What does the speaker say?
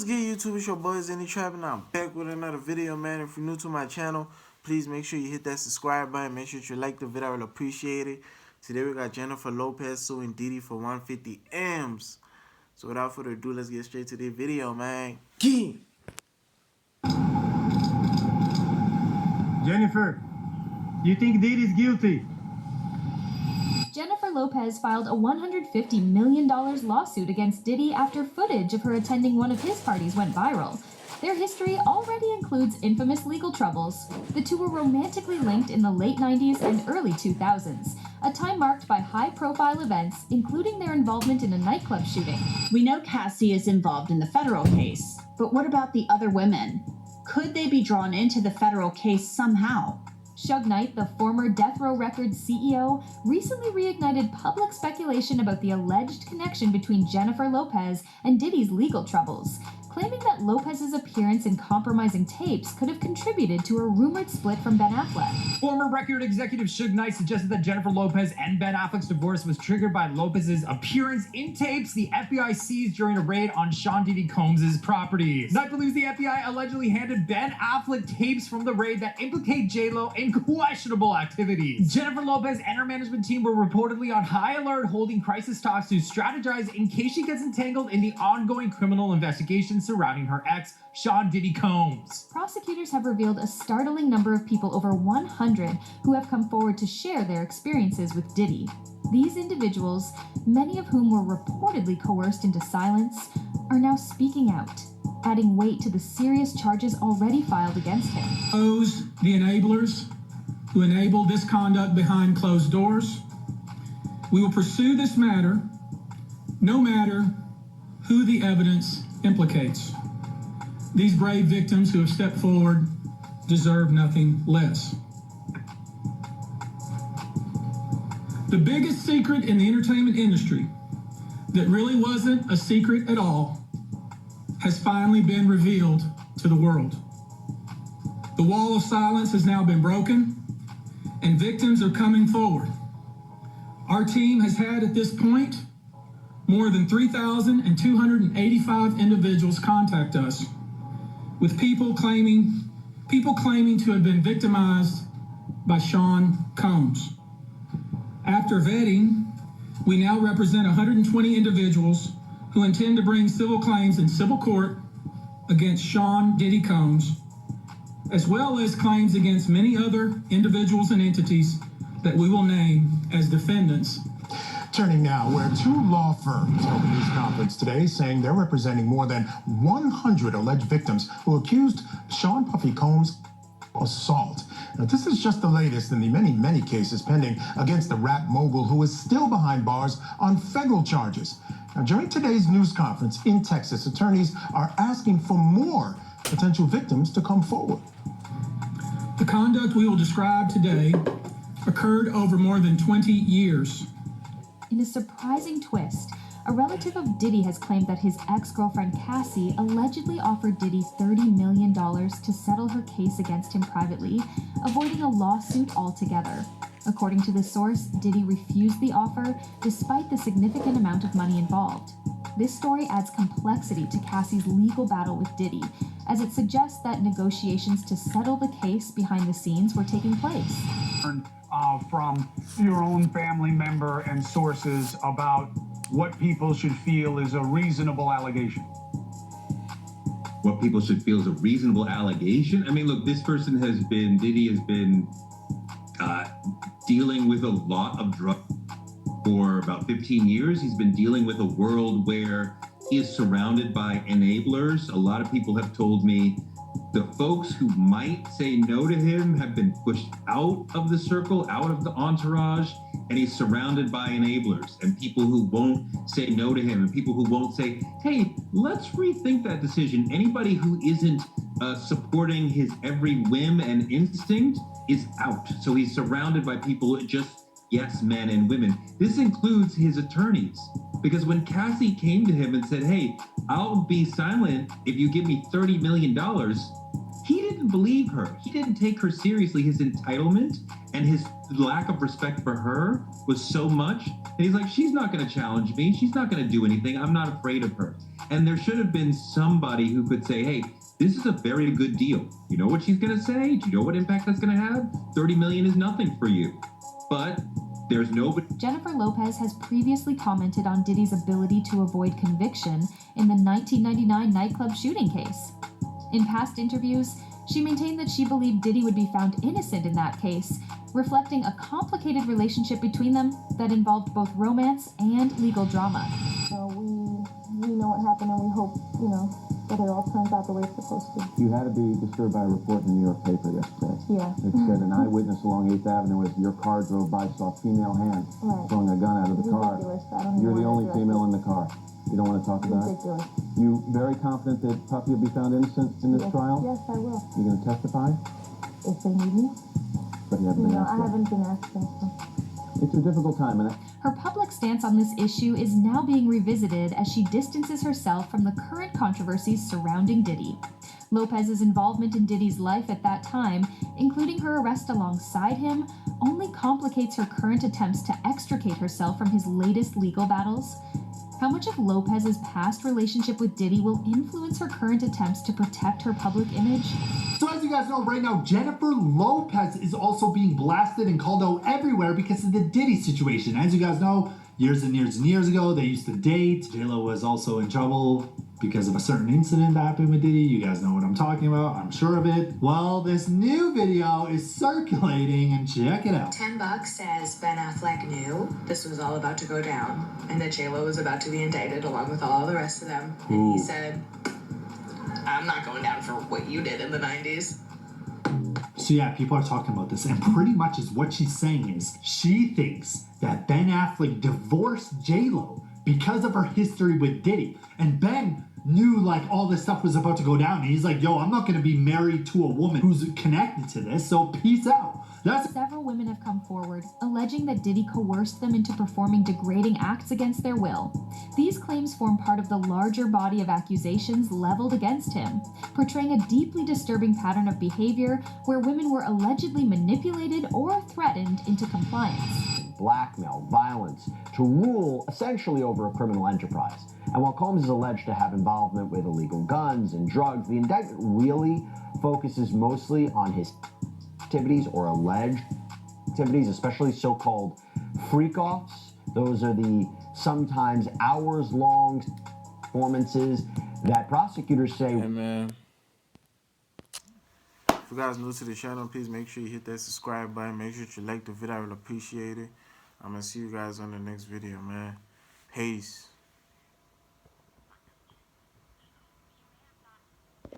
good, YouTube? It's your boy Xenny and I'm back with another video, man. If you're new to my channel, please make sure you hit that subscribe button. Make sure you like the video. I will appreciate it. Today we got Jennifer Lopez suing Diddy for 150 M's. So without further ado, let's get straight to the video, man. Jennifer, you think Diddy's guilty? Jennifer Lopez filed a $150 million lawsuit against Diddy after footage of her attending one of his parties went viral. Their history already includes infamous legal troubles. The two were romantically linked in the late 90s and early 2000s, a time marked by high-profile events, including their involvement in a nightclub shooting. We know Cassie is involved in the federal case, but what about the other women? Could they be drawn into the federal case somehow? Suge Knight, the former Death Row Records CEO, recently reignited public speculation about the alleged connection between Jennifer Lopez and Diddy's legal troubles, claiming that Lopez's appearance in compromising tapes could have contributed to a rumored split from Ben Affleck. Former record executive Suge Knight suggested that Jennifer Lopez and Ben Affleck's divorce was triggered by Lopez's appearance in tapes the FBI seized during a raid on Sean Diddy Combs' properties. Knight believes the FBI allegedly handed Ben Affleck tapes from the raid that implicate J-Lo in questionable activities. Jennifer Lopez and her management team were reportedly on high alert, holding crisis talks to strategize in case she gets entangled in the ongoing criminal investigation surrounding her ex, Sean Diddy Combs. Prosecutors have revealed a startling number of people, over 100, who have come forward to share their experiences with Diddy. These individuals, many of whom were reportedly coerced into silence, are now speaking out, adding weight to the serious charges already filed against him. Those, the enablers who enable this conduct behind closed doors, we will pursue this matter no matter who the evidence implicates. These brave victims who have stepped forward deserve nothing less. The biggest secret in the entertainment industry that really wasn't a secret at all has finally been revealed to the world. The wall of silence has now been broken, and victims are coming forward. Our team has had at this point more than 3,285 individuals contact us with people claiming to have been victimized by Sean Combs. After vetting, we now represent 120 individuals who intend to bring civil claims in civil court against Sean Diddy Combs, as well as claims against many other individuals and entities that we will name as defendants. Turning now, where two law firms held a news conference today saying they're representing more than 100 alleged victims who accused Sean Puffy Combs of assault. Now, this is just the latest in the many cases pending against the rap mogul, who is still behind bars on federal charges. Now, during today's news conference in Texas, attorneys are asking for more potential victims to come forward. The conduct we will describe today occurred over more than 20 years. In a surprising twist, a relative of Diddy has claimed that his ex-girlfriend Cassie allegedly offered Diddy $30 million to settle her case against him privately, avoiding a lawsuit altogether. According to the source, Diddy refused the offer despite the significant amount of money involved. This story adds complexity to Cassie's legal battle with Diddy, as it suggests that negotiations to settle the case behind the scenes were taking place. From your own family member and sources about what people should feel is a reasonable allegation? What people should feel is a reasonable allegation? I mean, look, this person Diddy has been dealing with a lot of drugs for about 15 years. He's been dealing with a world where he is surrounded by enablers. A lot of people have told me the folks who might say no to him have been pushed out of the circle, out of the entourage, and he's surrounded by enablers and people who won't say no to him and people who won't say, hey, let's rethink that decision. Anybody who isn't supporting his every whim and instinct is out. So he's surrounded by people, just yes men and women. This includes his attorneys, because when Cassie came to him and said, hey, I'll be silent if you give me $30 million, he didn't didn't believe her. He didn't take her seriously. His entitlement and his lack of respect for her was so much. And he's like, she's not going to challenge me. She's not going to do anything. I'm not afraid of her. And there should have been somebody who could say, hey, this is a very good deal. You know what she's going to say? Do you know what impact that's going to have? 30 million is nothing for you. But there's nobody. Jennifer Lopez has previously commented on Diddy's ability to avoid conviction in the 1999 nightclub shooting case. In past interviews, she maintained that she believed Diddy would be found innocent in that case, reflecting a complicated relationship between them that involved both romance and legal drama. So we know what happened, and we hope, that it all turns out the way it's supposed to. You had to be disturbed by a report in the New York paper yesterday. Yeah. It said an eyewitness along 8th Avenue as your car drove by saw a female hand throwing a gun out of the car. You're the only female in the car. You don't want to talk about it? Ridiculous. You very confident that Puffy will be found innocent in this trial? Yes, I will. You going to testify? If they need me. But you haven't been asked. I haven't been asked yet. It's a difficult time, and Her public stance on this issue is now being revisited as she distances herself from the current controversies surrounding Diddy. Lopez's involvement in Diddy's life at that time, including her arrest alongside him, only complicates her current attempts to extricate herself from his latest legal battles. How much of Lopez's past relationship with Diddy will influence her current attempts to protect her public image? So as you guys know, right now, Jennifer Lopez is also being blasted and called out everywhere because of the Diddy situation. As you guys know, years and years and years ago, they used to date. J-Lo was also in trouble because of a certain incident that happened with Diddy. You guys know what I'm talking about. I'm sure of it. Well, this new video is circulating, and check it out. $10 says Ben Affleck knew this was all about to go down and that J-Lo was about to be indicted along with all the rest of them. And he said, I'm not going down for what you did in the 90s. So yeah, people are talking about this, and pretty much is what she's saying is she thinks that Ben Affleck divorced J-Lo because of her history with Diddy. And Ben knew like all this stuff was about to go down. And he's like, yo, I'm not going to be married to a woman who's connected to this, so peace out. Several women have come forward, alleging that Diddy coerced them into performing degrading acts against their will. These claims form part of the larger body of accusations leveled against him, portraying a deeply disturbing pattern of behavior where women were allegedly manipulated or threatened into compliance. Blackmail, violence, to rule essentially over a criminal enterprise. And while Combs is alleged to have involvement with illegal guns and drugs, the indictment really focuses mostly on his activities or alleged activities, especially so-called freak-offs. Those are the sometimes hours-long performances that prosecutors say... Hey man, if you guys new to the channel, please make sure you hit that subscribe button. Make sure you like the video. I will appreciate it. I'm going to see you guys on the next video, man. Peace.